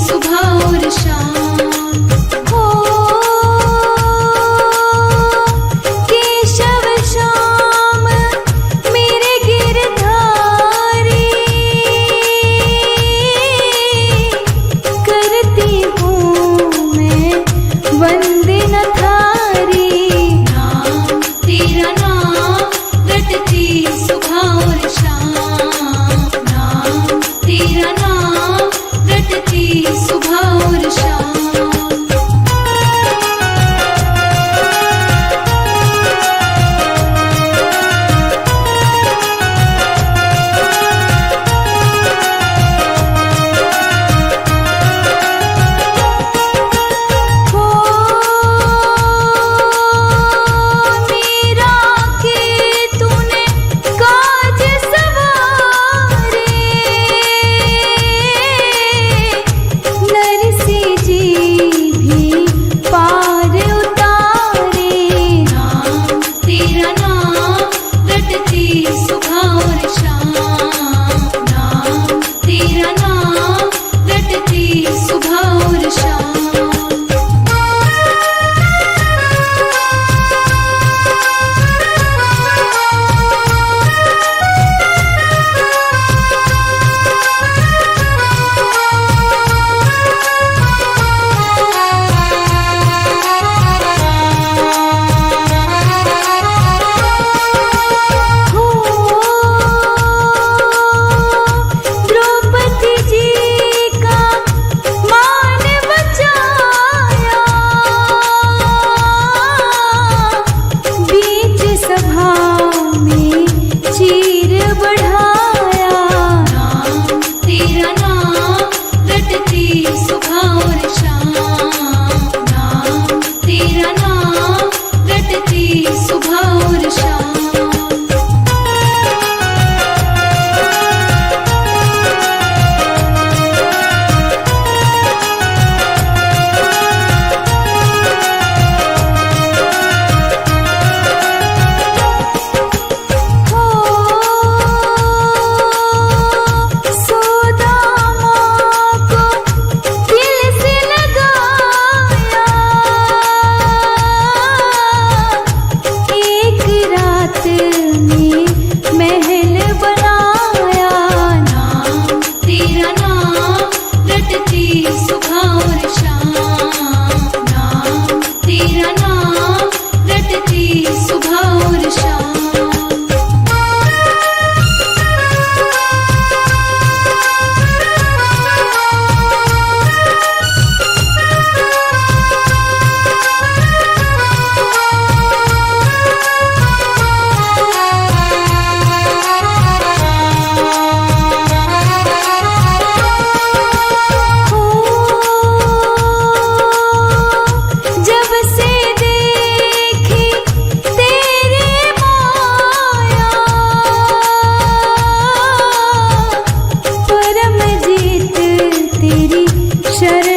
सुबह और शाम। हो केशव श्याम मेरे गिरधारी, करती हूँ मैं वंदना थारी। नाम तेरा नाम रटती सुबह और शाम, नाम तेरा नाम रटती सुबह और शाम। सुबह और शाम, नाम तेरा नाम रटती सुबह और शाम। चीर बढ़ाया, नाम तेरा नाम रटती सुबह और शाम, नाम तेरा नाम रटती सुबह और शाम। महल बनाया, नाम तेरा नाम रटती सुबह और शाम, नाम तेरा नाम रटती सुबह और शाम। शरण